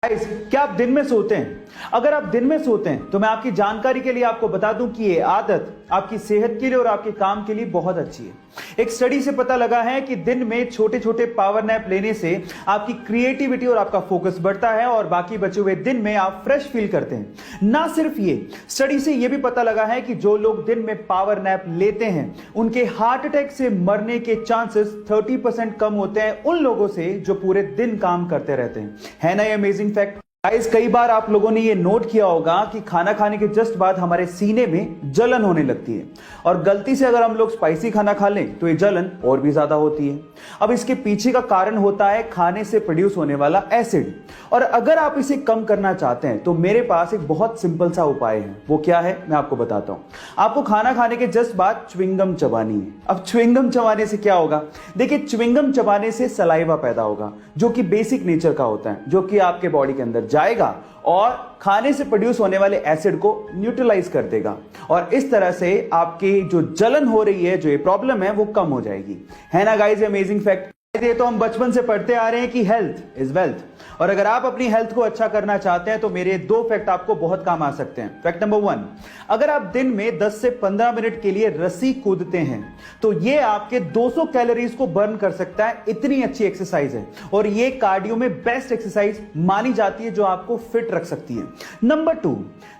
Guys, क्या आप दिन में सोते हैं? अगर आप दिन में सोते हैं तो मैं आपकी जानकारी के लिए आपको बता दूं कि ये आदत आपकी सेहत के लिए और आपके काम के लिए बहुत अच्छी है। एक स्टडी से पता लगा है कि दिन में छोटे छोटे पावर नैप लेने से आपकी क्रिएटिविटी और आपका फोकस बढ़ता है और बाकी बचे हुए दिन में आप फ्रेश फील करते हैं। ना सिर्फ ये, स्टडी से यह भी पता लगा है कि जो लोग दिन में पावर नैप लेते हैं उनके हार्ट अटैक से मरने के चांसेस 30% कम होते हैं उन लोगों से जो पूरे दिन काम करते रहते हैं। है ना ये अमेजिंग फैक्ट? गाइस, कई बार आप लोगों ने ये नोट किया होगा कि खाना खाने के जस्ट बाद हमारे सीने में जलन होने लगती है और गलती से अगर हम लोग स्पाइसी खाना खा लें तो ये जलन और भी ज्यादा होती है। अब इसके पीछे का कारण होता है खाने से प्रोड्यूस होने वाला एसिड, और अगर आप इसे कम करना चाहते हैं तो मेरे पास एक बहुत सिंपल सा उपाय है। वो क्या है मैं आपको बताता हूं। आपको खाना खाने के जस्ट बाद च्युइंगम चबानी है। अब च्युइंगम चबाने से क्या होगा? देखिए, च्युइंगम चबाने से सलाइवा पैदा होगा जो कि बेसिक नेचर का होता है, जो कि आपके बॉडी के अंदर जाएगा और खाने से प्रोड्यूस होने वाले एसिड को न्यूट्रलाइज कर देगा और इस तरह से आपकी जो जलन हो रही है, जो ये प्रॉब्लम है, वो कम हो जाएगी। है ना गाइस अमेजिंग फैक्ट? ये तो हम बचपन से पढ़ते आ रहे हैं कि हेल्थ इज वेल्थ, और अगर आप अपनी हेल्थ को अच्छा करना चाहते हैं तो मेरे दो फैक्ट आपको बहुत काम आ सकते हैं। फैक्ट नंबर 1, अगर आप दिन में 10 से 15 मिनट के लिए रस्सी कूदते हैं तो ये आपके 200 कैलोरीज को बर्न कर सकता है। इतनी अच्छी एक्सरसाइज है और ये कार्डियो में बेस्ट एक्सरसाइज मानी जाती है जो आपको फिट रख सकती है। नंबर 2,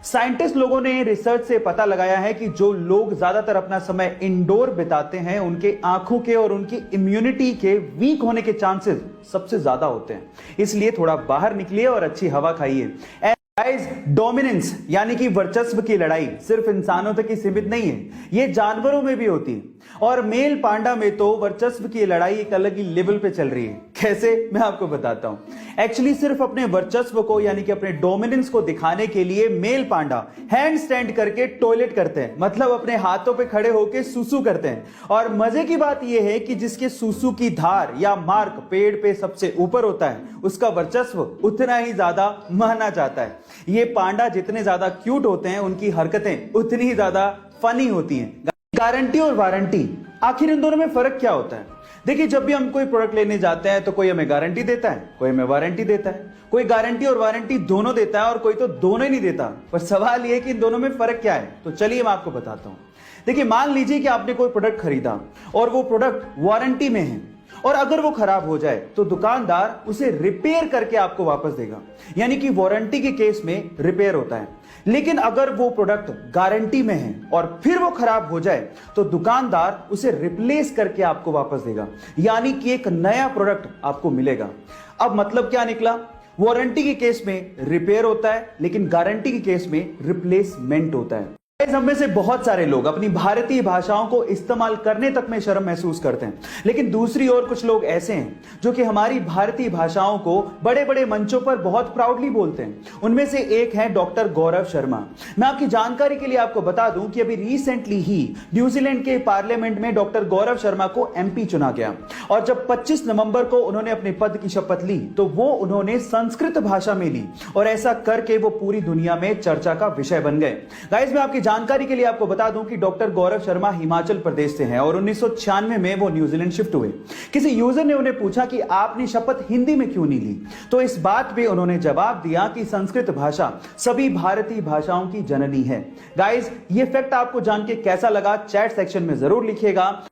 साइंटिस्ट लोगों ने रिसर्च से पता लगाया है कि जो लोग ज्यादातर अपना समय इंडोर बिताते हैं उनके आंखों के और उनकी इम्यूनिटी के वीक होने के चांसेस सबसे ज्यादा होते हैं। इसलिए थोड़ा बाहर निकलिए और अच्छी हवा खाइए। गाइस, डोमिनेंस यानी कि वर्चस्व की लड़ाई सिर्फ इंसानों तक ही सीमित नहीं है, ये जानवरों में भी होती है और मेल पांडा में तो वर्चस्व की लड़ाई एक अलग ही लेवल पे चल रही है। कैसे मैं आपको बताता हूं। एक्चुअली सिर्फ अपने वर्चस्व को यानी कि अपने डोमिनेंस को दिखाने के लिए मेल पांडा हैंड स्टैंड करके टॉयलेट करते हैं, मतलब अपने हाथों पे खड़े होकर सुसु करते हैं। और मजे की बात यह है कि जिसके सुसु की धार या मार्क पेड़ पे सबसे ऊपर होता है उसका वर्चस्व उतना ही ज्यादा माना जाता है। ये पांडा जितने ज्यादा क्यूट होते हैं उनकी हरकतें उतनी ही ज्यादा फनी होती हैं। गारंटी और वारंटी, आखिर इन दोनों में फर्क क्या होता है? देखिए, जब भी हम कोई प्रोडक्ट लेने जाते हैं तो कोई हमें गारंटी देता है, कोई हमें वारंटी देता है। कोई गारंटी और वारंटी दोनों देता है और कोई तो दोनों ही नहीं देता। पर सवाल यह है कि इन दोनों में फर्क क्या है? तो चलिए मैं आपको बताता हूं। देखिए, मान लीजिए कि आपने कोई प्रोडक्ट खरीदा और वो प्रोडक्ट वारंटी में है और अगर वो खराब हो जाए तो दुकानदार उसे रिपेयर करके आपको वापस देगा, यानी कि वारंटी के केस में रिपेयर होता है। लेकिन अगर वो प्रोडक्ट गारंटी में है और फिर वो खराब हो जाए तो दुकानदार उसे रिप्लेस करके आपको वापस देगा, यानी कि एक नया प्रोडक्ट आपको मिलेगा। अब मतलब क्या निकला? वारंटी के केस में रिपेयर होता है लेकिन गारंटी के केस में रिप्लेसमेंट होता है। हम में से बहुत सारे लोग अपनी भारतीय भाषाओं को इस्तेमाल करने तक में शर्म महसूस करते हैं, लेकिन दूसरी ओर कुछ लोग ऐसे हैं जो कि हमारी भारतीय भाषाओं को बड़े बड़े मंचों पर बहुत प्राउडली बोलते हैं। उनमें से एक है डॉक्टर गौरव शर्मा। मैं आपकी जानकारी के लिए आपको बता दूं कि अभी रिसेंटली ही न्यूजीलैंड के पार्लियामेंट में डॉक्टर गौरव शर्मा को एमपी चुना गया और जब 25 नवंबर को उन्होंने अपने पद की शपथ ली तो वो उन्होंने संस्कृत भाषा में ली और ऐसा करके वो पूरी दुनिया में चर्चा का विषय बन गए। गाइस, मैं आपकी जानकारी के लिए आपको बता दूं कि डॉक्टर गौरव शर्मा हिमाचल प्रदेश से हैं और 1996 में वो न्यूजीलैंड शिफ्ट हुए। किसी यूजर ने उन्हें पूछा कि आपने शपथ हिंदी में क्यों नहीं ली, तो इस बात पे उन्होंने जवाब दिया कि संस्कृत भाषा सभी भारतीय भाषाओं की जननी है। गाइस, ये फैक्ट आपको जान के कैसा लगा? चैट सेक्शन में जरूर लिखिएगा।